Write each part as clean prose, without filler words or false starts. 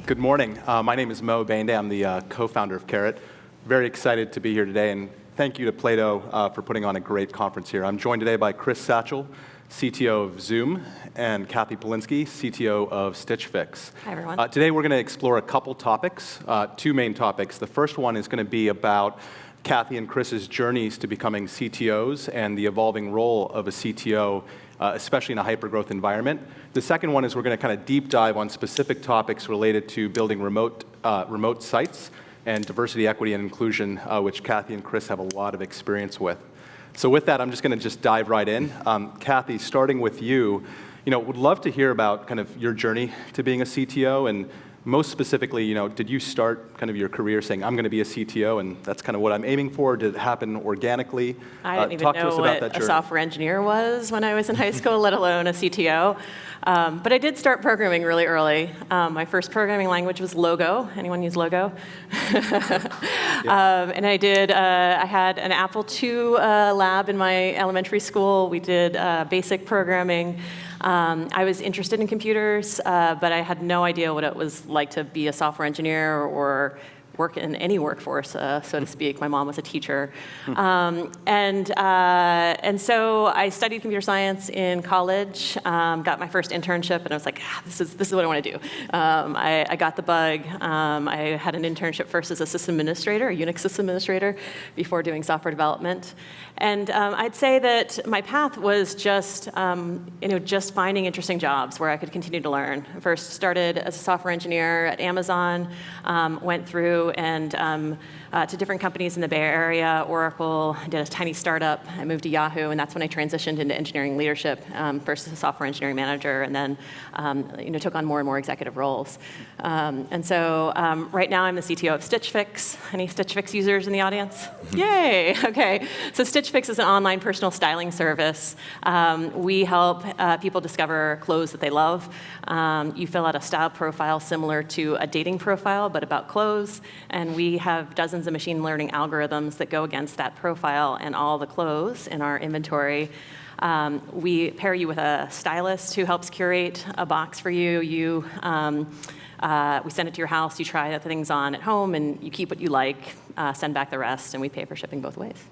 Good morning. My name is Bhende. I'm the co-founder of Karat. Very excited to be here today, and thank you to Plato for putting on a great conference here. I'm joined today by Chris Satchell, CTO of Zume, and Cathy Polinsky, CTO of Stitch Fix. Hi, everyone. Today we're going to explore a couple topics, two main topics. The first one is going to be about Cathy and Chris's journeys to becoming CTOs and the evolving role of a CTO, especially in a hyper-growth environment. The second one is we're going to kind of deep dive on specific topics related to building remote sites and diversity, equity, and inclusion, which Cathy and Chris have a lot of experience with. So with that, I'm just going to dive right in. Cathy, starting with you, would love to hear about kind of your journey to being a CTO, and most specifically, did you start kind of your career saying, I'm going to be a CTO, and that's kind of what I'm aiming for? Did it happen organically? I didn't even know what a software engineer was when I was in high school, let alone a CTO. But I did start programming really early. My first programming language was Logo. Anyone use Logo? And I had an Apple II lab in my elementary school. We did basic programming. I was interested in computers, but I had no idea what it was like to be a software engineer or work in any workforce, so to speak. My mom was a teacher. And so I studied computer science in college, got my first internship, and I was like, this is what I want to do. I got the bug. I had an internship first as a system administrator, a Unix system administrator, before doing software development. And I'd say that my path was just finding interesting jobs where I could continue to learn. First started as a software engineer at Amazon, went through and to different companies in the Bay Area, Oracle, did a tiny startup. I moved to Yahoo, and that's when I transitioned into engineering leadership, first as a software engineering manager, and then took on more and more executive roles. And so right now I'm the CTO of Stitch Fix. Any Stitch Fix users in the audience? Yay, okay. So Stitch Fix is an online personal styling service. We help people discover clothes that they love. You fill out a style profile similar to a dating profile, but about clothes, and we have dozens of machine learning algorithms that go against that profile and all the clothes in our inventory. We pair you with a stylist who helps curate a box for you. We send it to your house, you try the things on at home, and you keep what you like, send back the rest, and we pay for shipping both ways.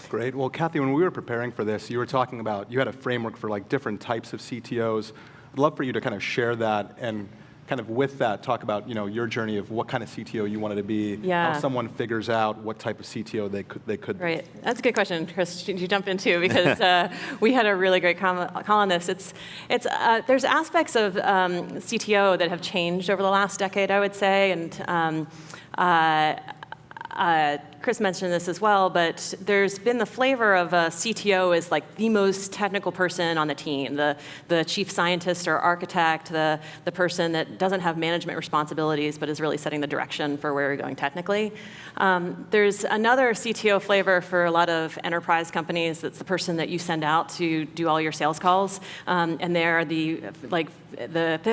Great. Well, Cathy, when we were preparing for this, you were talking about, you had a framework for like different types of CTOs. I'd love for you to kind of share that and kind of with that, talk about your journey of what kind of CTO you wanted to be, how someone figures out what type of CTO they could be. Right, that's a good question, Chris. You jump into because we had a really great call on this. There's aspects of CTO that have changed over the last decade, I would say, and Chris mentioned this as well, but there's been the flavor of a CTO as like the most technical person on the team, the chief scientist or architect, the person that doesn't have management responsibilities but is really setting the direction for where we're going technically. There's another CTO flavor for a lot of enterprise companies. That's the person that you send out to do all your sales calls, and they're the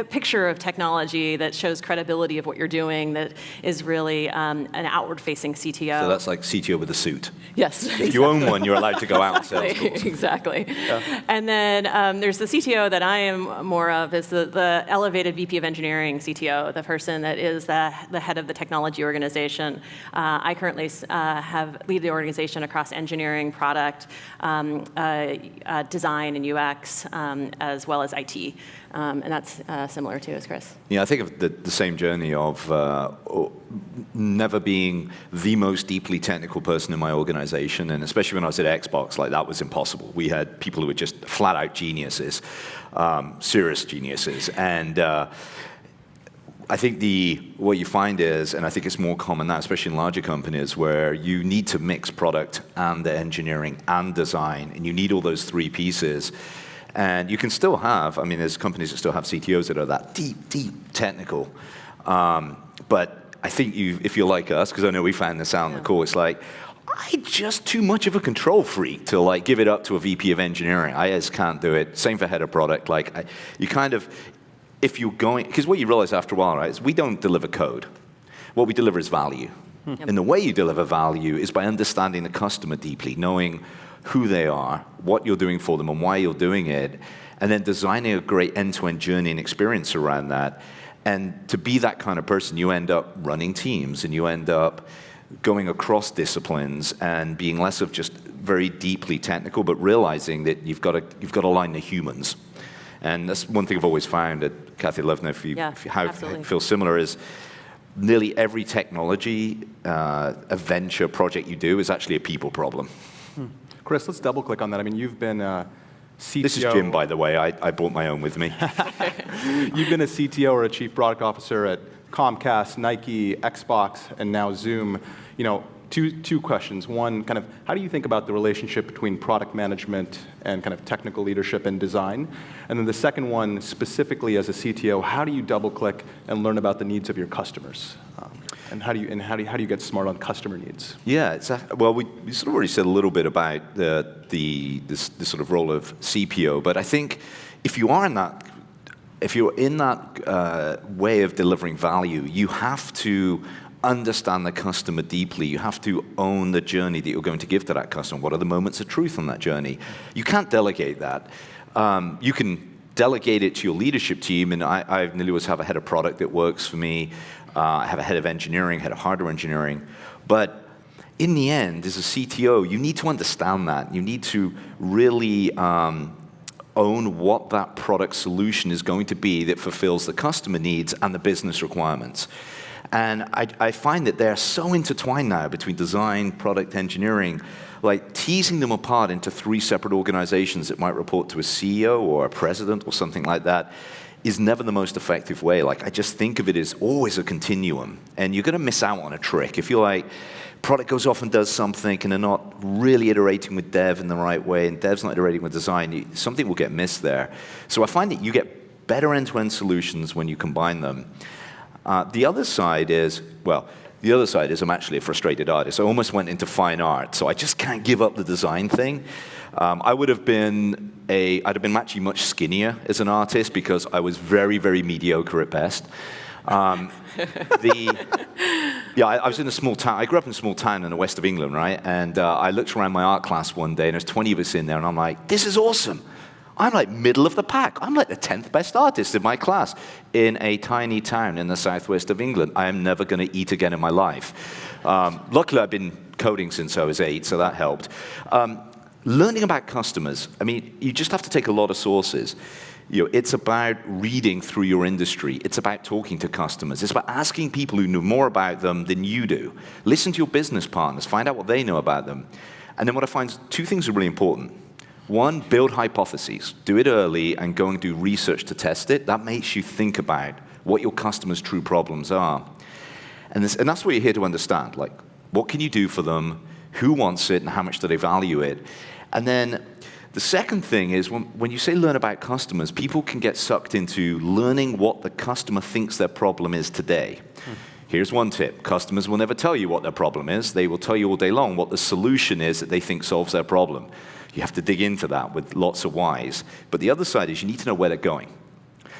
picture of technology that shows credibility of what you're doing, that is really an outward-facing CTO. So that's like CTO with a suit. Yes. If you own one, you're allowed to go out and sales calls. Exactly. Yeah. And then there's the CTO that I am more of, is the elevated VP of engineering CTO, the person that is the head of the technology organization. I currently lead the organization across engineering, product, design, and UX, as well as IT. And that's similar too as Chris. Yeah, I think of the same journey of never being the most deeply technical person in my organization, and especially when I was at Xbox, like that was impossible. We had people who were just flat out geniuses, serious geniuses, and I think what you find is, and I think it's more common now, especially in larger companies, where you need to mix product and the engineering and design, and you need all those three pieces. And you can still have, there's companies that still have CTOs that are that deep technical. But I think if you're like us, because I know we found this out in the call, it's like, I'm just too much of a control freak to like give it up to a VP of engineering. I just can't do it. Same for head of product. You kind of, if you're going, because what you realize after a while, right, is we don't deliver code. What we deliver is value. And the way you deliver value is by understanding the customer deeply, knowing who they are, what you're doing for them, and why you're doing it, and then designing a great end-to-end journey and experience around that. And to be that kind of person, you end up running teams, and you end up going across disciplines and being less of just very deeply technical, but realizing that you've got to align the humans. And that's one thing I've always found at Cathy, I'd love to know if you feel similar, is nearly every technology, a venture project you do is actually a people problem. Chris, let's double click on that. I mean, you've been CTO. This is Jim, by the way. I brought my own with me. You've been a CTO or a chief product officer at Comcast, Nike, Xbox, and now Zume. You know, two questions. One, kind of, how do you think about the relationship between product management and kind of technical leadership and design? And then the second one, specifically as a CTO, how do you double click and learn about the needs of your customers? And how do you get smart on customer needs? Yeah, well, we sort of already said a little bit about the sort of role of CPO, but I think if you're in that way of delivering value, you have to understand the customer deeply. You have to own the journey that you're going to give to that customer. What are the moments of truth on that journey? You can't delegate that. You can delegate it to your leadership team, and I nearly always have a head of product that works for me. I have a head of engineering, head of hardware engineering. But in the end, as a CTO, you need to understand that. You need to really own what that product solution is going to be that fulfills the customer needs and the business requirements. And I find that they're so intertwined now between design, product, engineering, like teasing them apart into three separate organizations that might report to a CEO or a president or something like that is never the most effective way. Like, I just think of it as always a continuum, and you're going to miss out on a trick. If you're like, product goes off and does something, and they're not really iterating with dev in the right way, and dev's not iterating with design, something will get missed there. So I find that you get better end-to-end solutions when you combine them. The other side is I'm actually a frustrated artist. I almost went into fine art, so I just can't give up the design thing. I'd have been actually much skinnier as an artist because I was very, very mediocre at best. I was in a small town. I grew up in a small town in the west of England, right? And I looked around my art class one day, and there's 20 of us in there, and I'm like, this is awesome. I'm like middle of the pack. I'm like the 10th best artist in my class in a tiny town in the southwest of England. I am never going to eat again in my life. Luckily, I've been coding since I was 8, so that helped. Learning about customers, I mean, you just have to take a lot of sources. You know, it's about reading through your industry. It's about talking to customers. It's about asking people who know more about them than you do. Listen to your business partners. Find out what they know about them. And then what I find is two things are really important. One, build hypotheses. Do it early and go and do research to test it. That makes you think about what your customers' true problems are. And that's what you're here to understand. Like, what can you do for them? Who wants it? And how much do they value it? And then the second thing is when you say learn about customers, people can get sucked into learning what the customer thinks their problem is today. Here's one tip. Customers will never tell you what their problem is. They will tell you all day long what the solution is that they think solves their problem. You have to dig into that with lots of whys. But the other side is you need to know where they're going.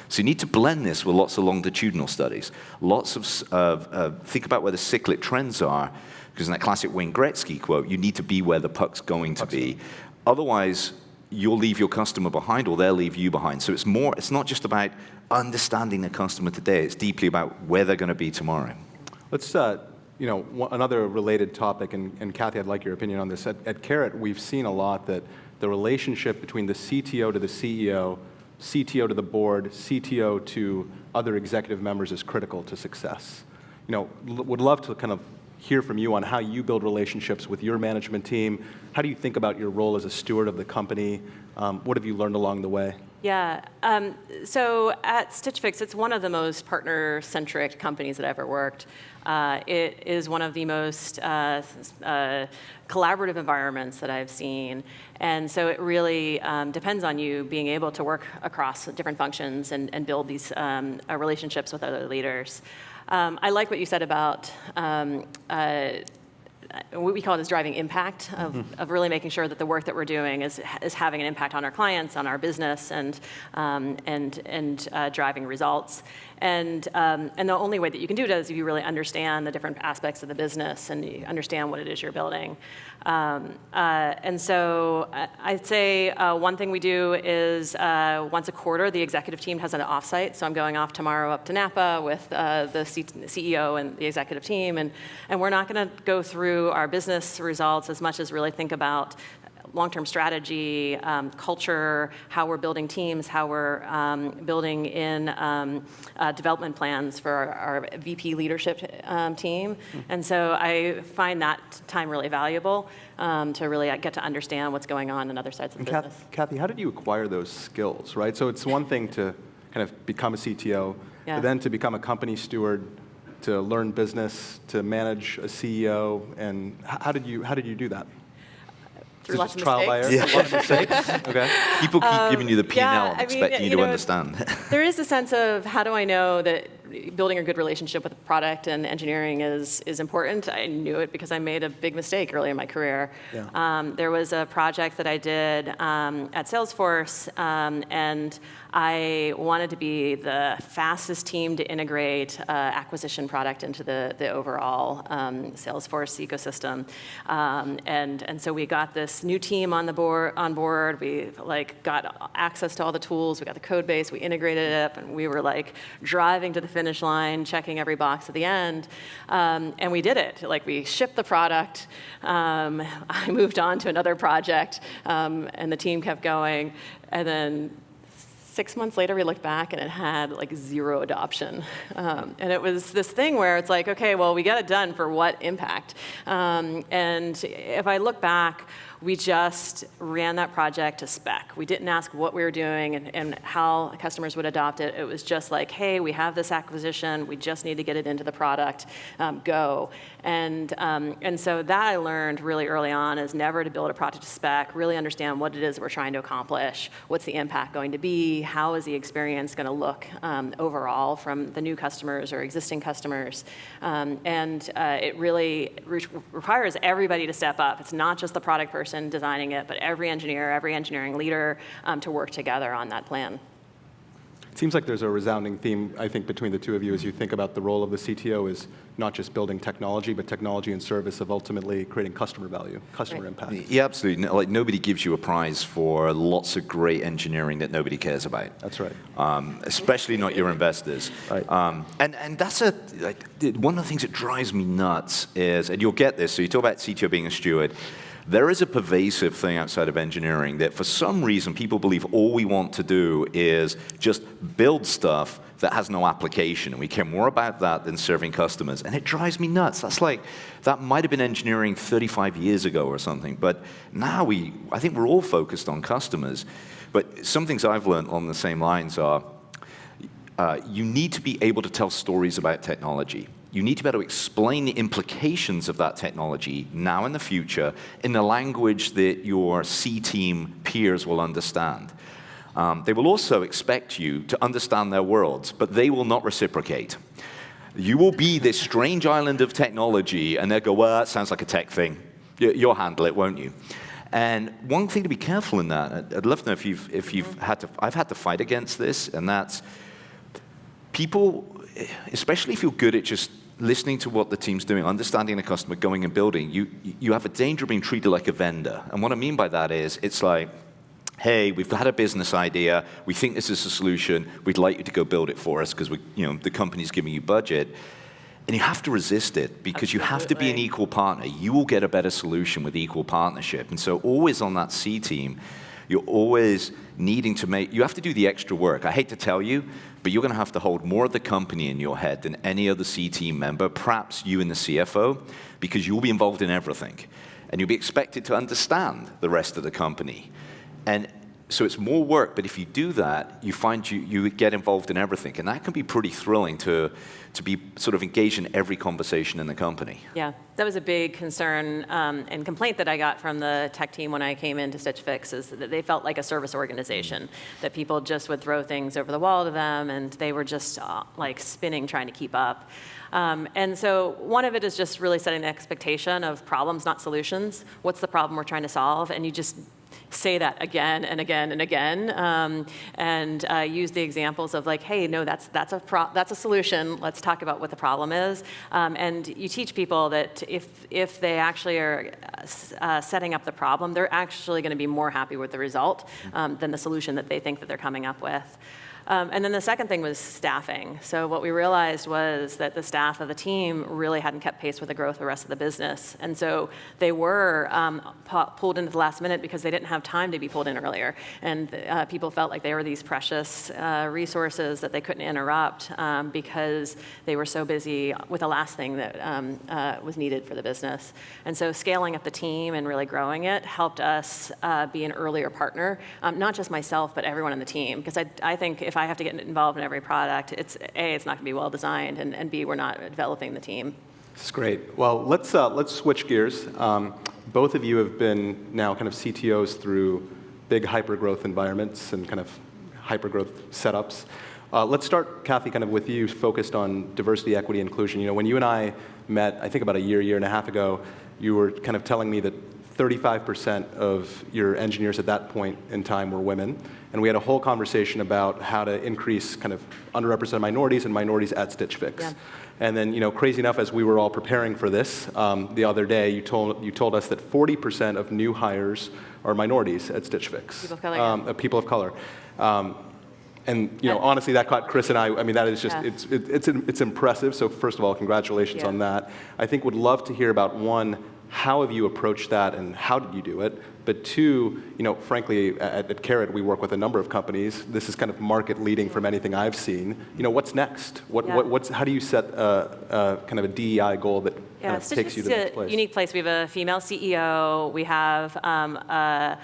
So you need to blend this with lots of longitudinal studies. Lots of think about where the cyclic trends are, because in that classic Wayne Gretzky quote, you need to be where the puck's going to be. Otherwise, you'll leave your customer behind or they'll leave you behind. So it's not just about understanding the customer today, it's deeply about where they're going to be tomorrow. Let's another related topic, and Cathy, I'd like your opinion on this. At Karat, we've seen a lot that the relationship between the CTO to the CEO, CTO to the board, CTO to other executive members is critical to success. You know, would love to kind of hear from you on how you build relationships with your management team. How do you think about your role as a steward of the company? What have you learned along the way? Yeah, so at Stitch Fix, it's one of the most partner-centric companies that I've ever worked. It is one of the most collaborative environments that I've seen. And so it really depends on you being able to work across different functions and build these relationships with other leaders. I like what you said about what we call it is driving impact, of really making sure that the work that we're doing is having an impact on our clients, on our business, and driving results. And the only way that you can do it is if you really understand the different aspects of the business and you understand what it is you're building. And so I'd say one thing we do is once a quarter, the executive team has an offsite. So I'm going off tomorrow up to Napa with the CEO and the executive team. And we're not going to go through our business results as much as really think about long-term strategy, culture, how we're building teams, how we're building in development plans for our VP leadership team. And so I find that time really valuable to really get to understand what's going on in other sides of the business. Cathy, how did you acquire those skills, right? So it's one thing to kind of become a CTO, Yeah. but then to become a company steward, to learn business, to manage a CEO, and how did you do that? Through lots of trial by error? mistakes. A lot of mistakes? Okay. People keep giving you the P&L yeah, and I mean, expecting you you to know, understand. There is a sense of how do I know that building a good relationship with product and engineering is important. I knew it because I made a big mistake early in my career. Yeah. There was a project that I did at Salesforce, and I wanted to be the fastest team to integrate acquisition product into the overall Salesforce ecosystem. And so we got this new team on board. We got access to all the tools. We got the code base. We integrated it up, and we were driving to the finish line, checking every box at the end. And we did it. We shipped the product. I moved on to another project, and the team kept going. And then 6 months later, we looked back, and it had zero adoption. And it was this thing where it's okay, well, we got it done for what impact? And if I look back, we just ran that project to spec. We didn't ask what we were doing and how customers would adopt it. It was just hey, we have this acquisition. We just need to get it into the product. Go. And so that I learned really early on is never to build a product to spec, really understand what it is we're trying to accomplish, what's the impact going to be, how is the experience going to look overall from the new customers or existing customers. And it really requires everybody to step up. It's not just the product person designing it, but every engineer, every engineering leader to work together on that plan. It seems like there's a resounding theme, I think, between the two of you as you think about the role of the CTO is not just building technology, but technology in service of ultimately creating customer value, customer impact. Yeah, absolutely. Nobody gives you a prize for lots of great engineering that nobody cares about. That's right. Especially not your investors. Right. And that's one of the things that drives me nuts is, and you'll get this, so you talk about CTO being a steward. There is a pervasive thing outside of engineering that for some reason people believe all we want to do is just build stuff that has no application, and we care more about that than serving customers. And it drives me nuts. That might have been engineering 35 years ago or something, but now I think we're all focused on customers. But some things I've learned on the same lines are you need to be able to tell stories about technology. You need to be able to explain the implications of that technology now and the future in the language that your C-team peers will understand. They will also expect you to understand their worlds, but they will not reciprocate. You will be this strange island of technology, and they'll go, well, that sounds like a tech thing. You'll handle it, won't you? And one thing to be careful in that, I'd love to know if you've had to, I've had to fight against this, and that's people, especially if you're good at just listening to what the team's doing, understanding the customer, going and building, you have a danger of being treated like a vendor. And what I mean by that is, it's hey, we've had a business idea, we think this is a solution, we'd like you to go build it for us because the company's giving you budget. And you have to resist it because you have to be an equal partner. You will get a better solution with equal partnership. And so always on that C team, you're always needing to you have to do the extra work. I hate to tell you, but you're going to have to hold more of the company in your head than any other C team member, perhaps you and the CFO, because you'll be involved in everything. And you'll be expected to understand the rest of the company. And so it's more work, but if you do that, you find you get involved in everything. And that can be pretty thrilling to be sort of engaged in every conversation in the company. Yeah, that was a big concern and complaint that I got from the tech team when I came into Stitch Fix, is that they felt like a service organization, that people just would throw things over the wall to them, and they were just spinning trying to keep up. And so one of it is just really setting the expectation of problems, not solutions. What's the problem we're trying to solve? And you just say that again and again and again, and use the examples of like, hey, no, that's a solution. Let's talk about what the problem is. And you teach people that if they actually are setting up the problem, they're actually going to be more happy with the result than the solution that they think that they're coming up with. And then the second thing was staffing. So what we realized was that the staff of the team really hadn't kept pace with the growth of the rest of the business. And so they were pulled into the last minute because they didn't have time to be pulled in earlier. And people felt like they were these precious resources that they couldn't interrupt because they were so busy with the last thing that was needed for the business. And so scaling up the team and really growing it helped us be an earlier partner, not just myself, but everyone on the team. Because I think if I have to get involved in every product, it's A, it's not going to be well designed, and B, we're not developing the team. That's great. Well, let's switch gears. Both of you have been now kind of CTOs through big hyper-growth environments and kind of hyper-growth setups. Let's start, Cathy, kind of with you, focused on diversity, equity, inclusion. You know, when you and I met, I think about a year and a half ago, you were kind of telling me that 35% of your engineers at that point in time were women. And we had a whole conversation about how to increase kind of underrepresented minorities and minorities at Stitch Fix. Yeah. And then, you know, crazy enough, as we were all preparing for this the other day, you told us that 40% of new hires are minorities at Stitch Fix. People of color. People of color. And you know, honestly, that caught Chris and I mean, that is just, it's impressive. So first of all, congratulations on that. I think would love to hear about, one, how have you approached that and how did you do it? But two, you know, frankly, at Karat, we work with a number of companies. This is kind of market leading from anything I've seen. You know, what's next? How do you set kind of a DEI goal that kind of takes you to the next place? It's a unique place. We have a female CEO. We have a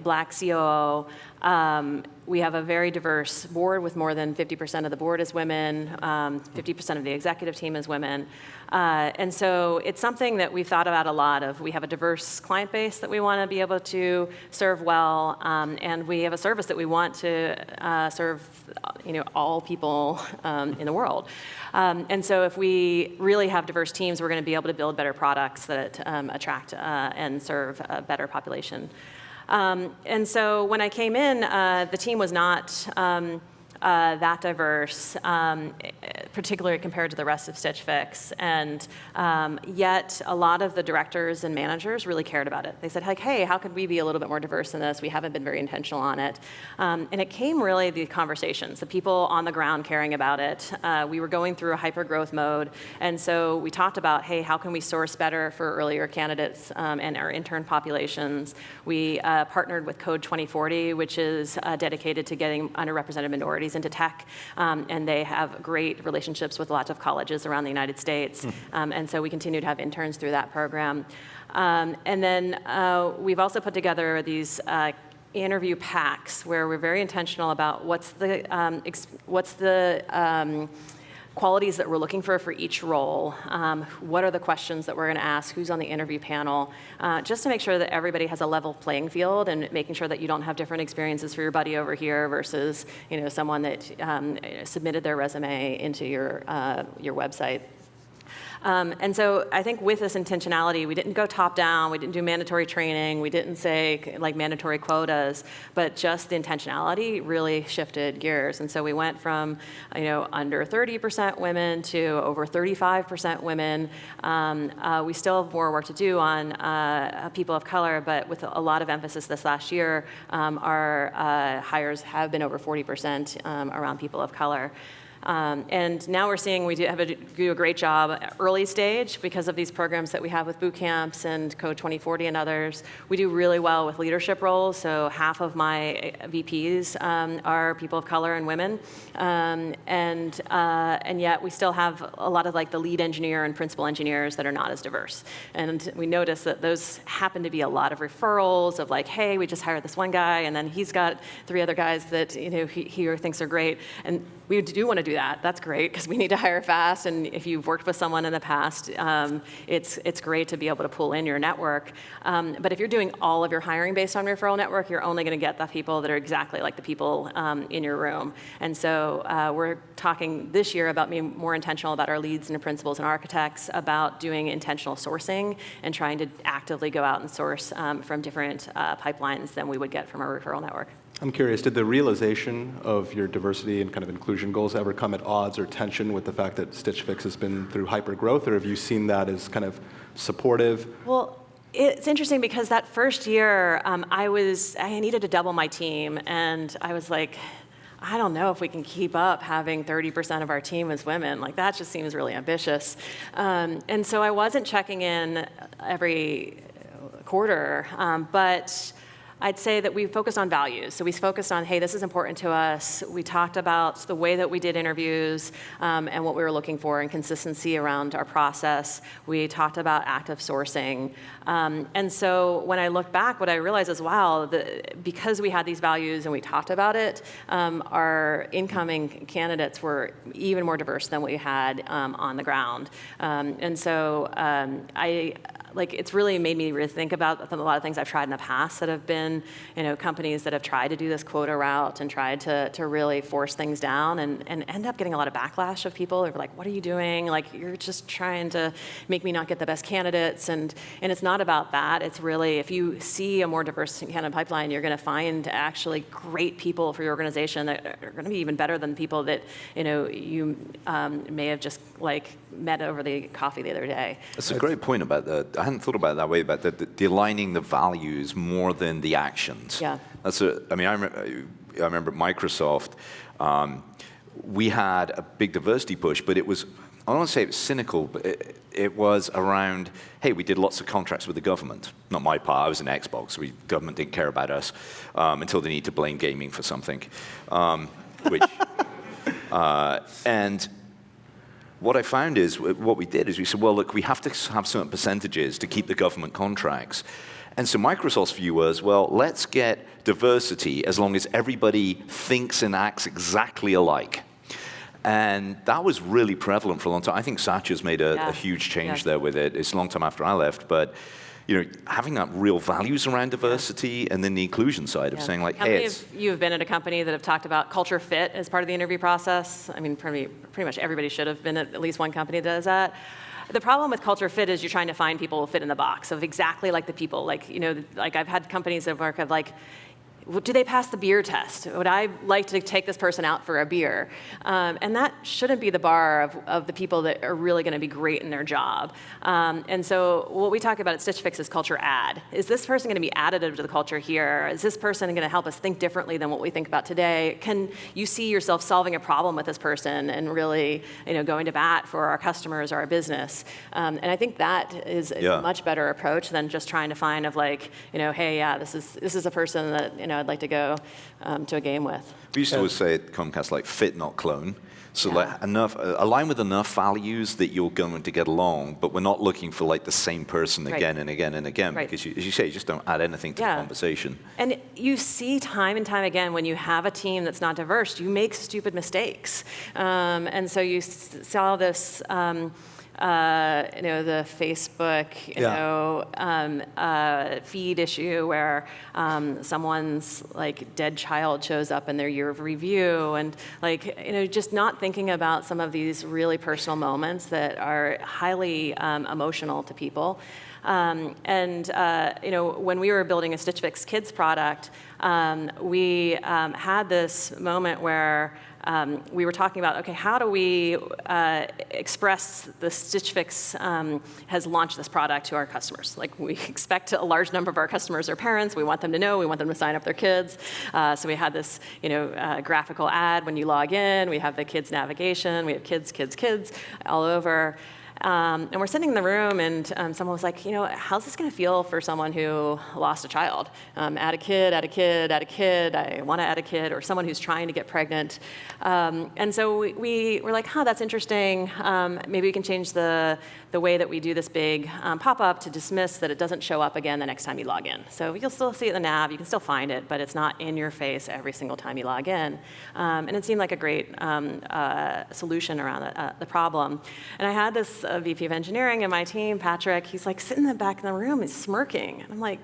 black COO. We have a very diverse board with more than 50% of the board is women, 50% of the executive team is women. And so it's something that we've thought about a lot of. We have a diverse client base that we want to be able to serve well, and we have a service that we want to serve, you know, all people in the world. And so if we really have diverse teams, we're going to be able to build better products that attract and serve a better population. And so when I came in, the team was not that diverse, particularly compared to the rest of Stitch Fix. And yet a lot of the directors and managers really cared about it. They said, like, hey, how could we be a little bit more diverse in this? We haven't been very intentional on it. And it came really the conversations, the people on the ground caring about it. We were going through a hyper-growth mode. And so we talked about, hey, how can we source better for earlier candidates and our intern populations? We partnered with Code 2040, which is dedicated to getting underrepresented minorities into tech, and they have great relationships with lots of colleges around the United States, and so we continue to have interns through that program. And then we've also put together these interview packs where we're very intentional about what's the qualities that we're looking for each role, what are the questions that we're going to ask, who's on the interview panel, just to make sure that everybody has a level playing field and making sure that you don't have different experiences for your buddy over here versus, you know, someone that submitted their resume into your website. And so I think with this intentionality, we didn't go top down, we didn't do mandatory training, we didn't say like mandatory quotas, but just the intentionality really shifted gears. And so we went from, you know, under 30% women to over 35% women. We still have more work to do on people of color, but with a lot of emphasis this last year, our hires have been over 40% around people of color. And now we're seeing we do a great job early stage because of these programs that we have with boot camps and Code 2040 and others. We do really well with leadership roles, so half of my VPs are people of color and women, and yet we still have a lot of like the lead engineer and principal engineers that are not as diverse. And we notice that those happen to be a lot of referrals of like, hey, we just hired this one guy, and then he's got 3 other guys that, you know, he thinks are great, and we do want to do that, that's great, because we need to hire fast, and if you've worked with someone in the past, it's great to be able to pull in your network. But if you're doing all of your hiring based on referral network, you're only going to get the people that are exactly like the people in your room. And so we're talking this year about being more intentional about our leads and principals and architects, about doing intentional sourcing and trying to actively go out and source from different pipelines than we would get from our referral network. I'm curious, did the realization of your diversity and kind of inclusion goals ever come at odds or tension with the fact that Stitch Fix has been through hyper-growth, or have you seen that as kind of supportive? Well, it's interesting because that first year, I needed to double my team, and I was like, I don't know if we can keep up having 30% of our team as women. Like, that just seems really ambitious. And so I wasn't checking in every quarter, but I'd say that we focused on values. So we focused on, hey, this is important to us. We talked about the way that we did interviews and what we were looking for and consistency around our process. We talked about active sourcing. And so when I look back, what I realized is, wow, because we had these values and we talked about it, our incoming candidates were even more diverse than we had on the ground. And so it's really made me really think about a lot of things I've tried in the past that have been, companies that have tried to do this quota route and tried to really force things down and end up getting a lot of backlash of people who are like, what are you doing? Like, you're just trying to make me not get the best candidates. And it's not about that. It's really, if you see a more diverse candidate pipeline, you're going to find actually great people for your organization that are going to be even better than people that, you may have just met over the coffee the other day. That's a great point about that. I hadn't thought about it that way, about the aligning the values more than the actions. Yeah. I remember at Microsoft, we had a big diversity push, but it was, I don't want to say it was cynical, but it was around, hey, we did lots of contracts with the government. Not my part, I was in Xbox, so government didn't care about us until they need to blame gaming for something. And what I found is, what we did is we said, well, look, we have to have certain percentages to keep the government contracts. And so Microsoft's view was, well, let's get diversity as long as everybody thinks and acts exactly alike. And that was really prevalent for a long time. I think Satchell's made a huge change there with it. It's a long time after I left, but having that real values around diversity and then the inclusion side of saying, like, How many of you have been at a company that have talked about culture fit as part of the interview process? I mean, pretty much everybody should have been at least one company that does that. The problem with culture fit is you're trying to find people who fit in the box of exactly like the people. Like I've had companies that work of do they pass the beer test? Would I like to take this person out for a beer? And that shouldn't be the bar of the people that are really going to be great in their job. And so what we talk about at Stitch Fix is culture add. Is this person going to be additive to the culture here? Is this person going to help us think differently than what we think about today? Can you see yourself solving a problem with this person and really going to bat for our customers or our business? And I think that is a much better approach than just trying to find hey, this is a person that I'd like to go to a game with. We used to always say at Comcast, fit, not clone. So align with enough values that you're going to get along, but we're not looking for the same person again and again and again, because as you say, you just don't add anything to the conversation. And you see time and time again, when you have a team that's not diverse, you make stupid mistakes. And so you saw this, the Facebook, feed issue where someone's dead child shows up in their year of review, and just not thinking about some of these really personal moments that are highly emotional to people. When we were building a Stitch Fix Kids product, we had this moment where we were talking about, okay, how do we express the Stitch Fix has launched this product to our customers? We expect a large number of our customers are parents. We want them to know. We want them to sign up their kids. So we had this, graphical ad when you log in. We have the kids navigation. We have kids all over. And we're sitting in the room, and someone was like, how's this going to feel for someone who lost a child? Add a kid, I want to add a kid, or someone who's trying to get pregnant. And so we were like, that's interesting. Maybe we can change the way that we do this big pop-up to dismiss that it doesn't show up again the next time you log in. So you'll still see it in the nav, you can still find it, but it's not in your face every single time you log in. And it seemed like a great solution around the problem. And I had this VP of engineering in my team, Patrick, he's like sitting in the back of the room, he's smirking. And I'm like,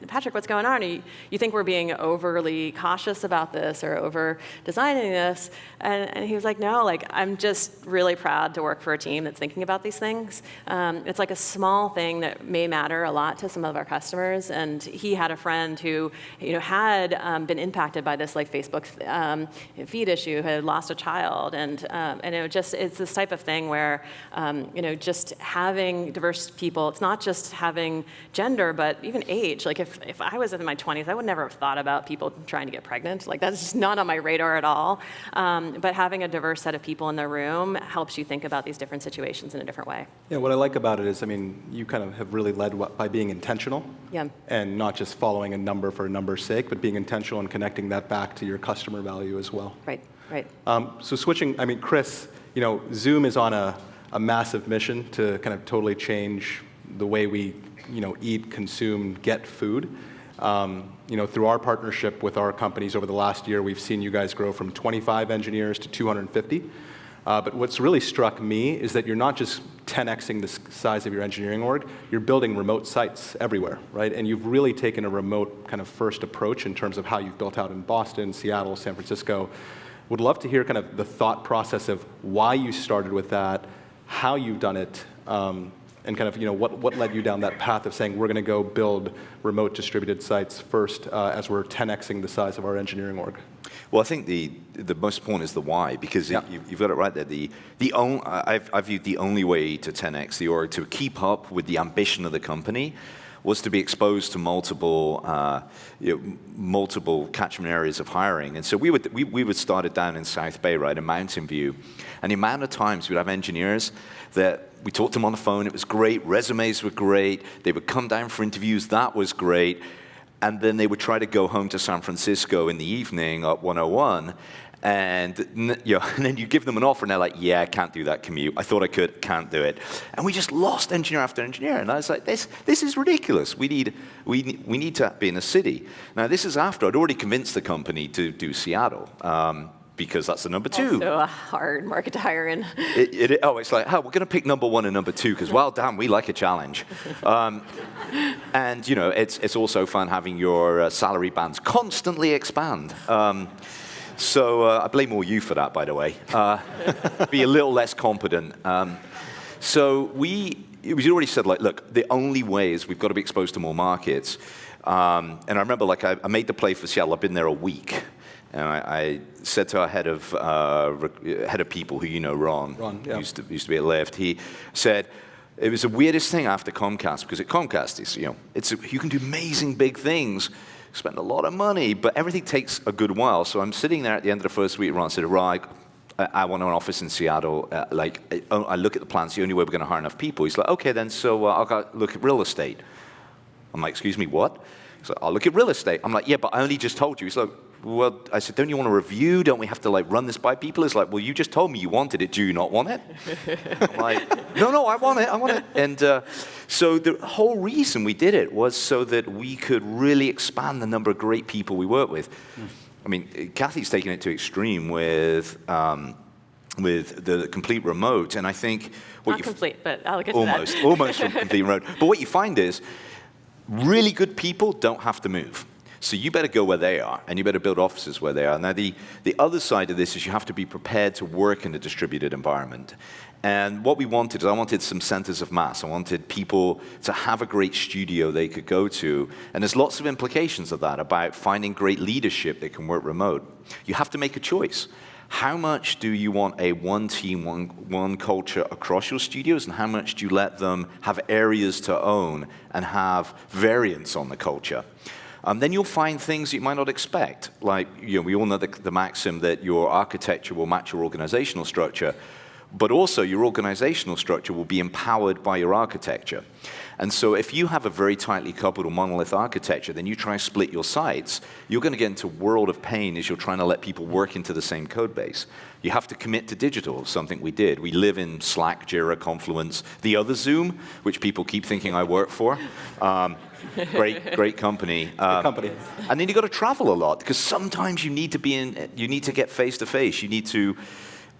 Patrick, what's going on? You think we're being overly cautious about this or over designing this? And he was like, no, I'm just really proud to work for a team that's thinking about these things. It's like a small thing that may matter a lot to some of our customers. And he had a friend who, had been impacted by this, Facebook feed issue, had lost a child, and it's this type of thing where, just having diverse people. It's not just having gender, but even age. If I was in my 20s, I would never have thought about people trying to get pregnant. That's just not on my radar at all. But having a diverse set of people in the room helps you think about these different situations in a different way. Yeah, what I like about it is, you kind of have really led by being intentional. Yeah. And not just following a number for a number's sake, but being intentional and connecting that back to your customer value as well. Right. So switching, Chris, Zume is on a massive mission to kind of totally change the way we eat, consume, get food. Through our partnership with our companies over the last year, we've seen you guys grow from 25 engineers to 250. But what's really struck me is that you're not just 10xing the size of your engineering org, you're building remote sites everywhere, right? And you've really taken a remote kind of first approach in terms of how you've built out in Boston, Seattle, San Francisco. Would love to hear kind of the thought process of why you started with that, how you've done it, and kind of, what led you down that path of saying we're going to go build remote distributed sites first as we're 10xing the size of our engineering org? Well, I think the most important is the why, because you've got it right there. I viewed the only way to 10x the org, to keep up with the ambition of the company, was to be exposed to multiple catchment areas of hiring. And so we would start it down in South Bay, right, in Mountain View. And the amount of times we'd have engineers that we talked to them on the phone, it was great, resumes were great, they would come down for interviews, that was great, and then they would try to go home to San Francisco in the evening at 101, and then you give them an offer, and they're like, yeah, I can't do that commute. I thought I could, can't do it. And we just lost engineer after engineer. And I was like, this is ridiculous. We need to be in a city. Now, this is after I'd already convinced the company to do Seattle, because that's the number two. Also a hard market to hire in. It's like, we're going to pick number one and number two, because, well, damn, we like a challenge. And, it's also fun having your salary bands constantly expand. So I blame all you for that, by the way. Be a little less competent. So we already said, look, the only way is we've got to be exposed to more markets. And I remember, I made the play for Seattle. I've been there a week. And I said to our head of people, who Ron, yeah. used to be at Lyft, he said, it was the weirdest thing after Comcast, because at Comcast, you can do amazing big things, spend a lot of money, but everything takes a good while. So I'm sitting there at the end of the first week, Ron said, right, I want an office in Seattle. I look at the plans, the only way we're going to hire enough people. He's like, okay, then, so I'll go look at real estate. I'm like, excuse me, what? He's like, I'll look at real estate. I'm like, yeah, but I only just told you. He's like, well, I said, don't you want a review? Don't we have to run this by people? It's like, well, you just told me you wanted it. Do you not want it? I'm like, no, I want it. And so the whole reason we did it was so that we could really expand the number of great people we work with. Cathy's taken it to extreme with the complete remote, and I think Not complete, but I'll get to that. Almost complete remote. But what you find is really good people don't have to move. So you better go where they are, and you better build offices where they are. Now, the other side of this is you have to be prepared to work in a distributed environment. And what we wanted is I wanted some centers of mass. I wanted people to have a great studio they could go to. And there's lots of implications of that about finding great leadership that can work remote. You have to make a choice. How much do you want a one team, one culture across your studios, and how much do you let them have areas to own and have variance on the culture? Then you'll find things you might not expect. We all know the maxim that your architecture will match your organizational structure. but also your organizational structure will be empowered by your architecture. And so if you have a very tightly coupled or monolith architecture, then you try and split your sites, you're going to get into a world of pain as you're trying to let people work into the same code base. You have to commit to digital, something we did. We live in Slack, Jira, Confluence, the other Zume, which people keep thinking I work for. Great company. Good company. And then you got to travel a lot, because sometimes you need to get face to face. You need to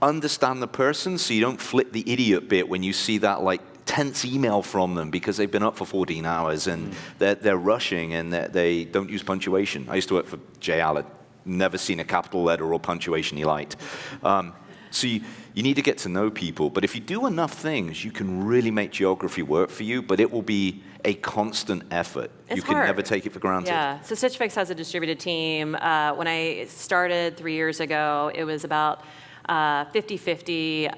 understand the person so you don't flip the idiot bit when you see that like tense email from them because they've been up for 14 hours and they're rushing and they don't use punctuation. I used to work for Jay Allard. Never seen a capital letter or punctuation he liked. So you need to get to know people. But if you do enough things, you can really make geography work for you, but it will be a constant effort. You can never take it for granted. Yeah, so Stitch Fix has a distributed team. When I started 3 years ago, it was about 50-50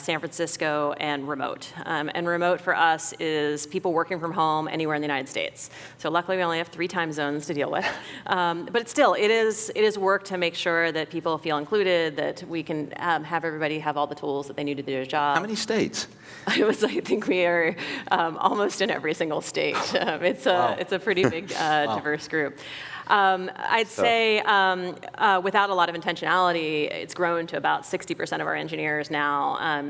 San Francisco and remote. And remote for us is people working from home anywhere in the United States. So luckily we only have 3 time zones to deal with. But still, it is work to make sure that people feel included, that we can have everybody have all the tools that they need to do their job. How many states? I think we are almost in every single state. It's a pretty big, diverse group. I'd say without a lot of intentionality, it's grown to about 60% of our engineers now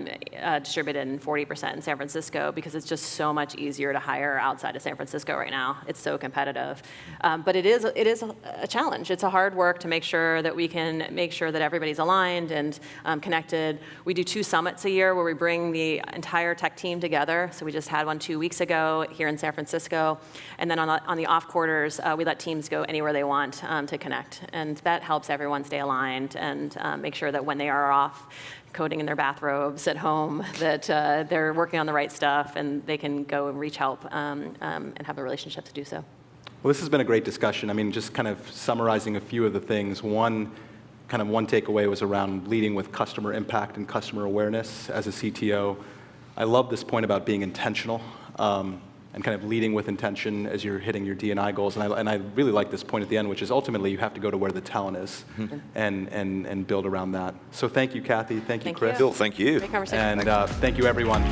distributed in 40% in San Francisco because it's just so much easier to hire outside of San Francisco right now. It's so competitive. But it is a challenge. It's a hard work to make sure that we can make sure that everybody's aligned and connected. We do 2 summits a year where we bring the entire tech team together. So we just had one 2 weeks ago here in San Francisco. And then on the off quarters, we let teams go anywhere they want to connect. And that helps everyone stay aligned and make sure that when they are off coding in their bathrobes at home, that they're working on the right stuff and they can go and reach help and have a relationship to do so. Well, this has been a great discussion. I mean, just kind of summarizing a few of the things. One takeaway was around leading with customer impact and customer awareness as a CTO. I love this point about being intentional. And kind of leading with intention as you're hitting your D&I goals. And I really like this point at the end, which is ultimately you have to go to where the talent is and build around that. So thank you, Cathy. Thank you, Chris. Bill, thank you. Great conversation. And thank you, everyone.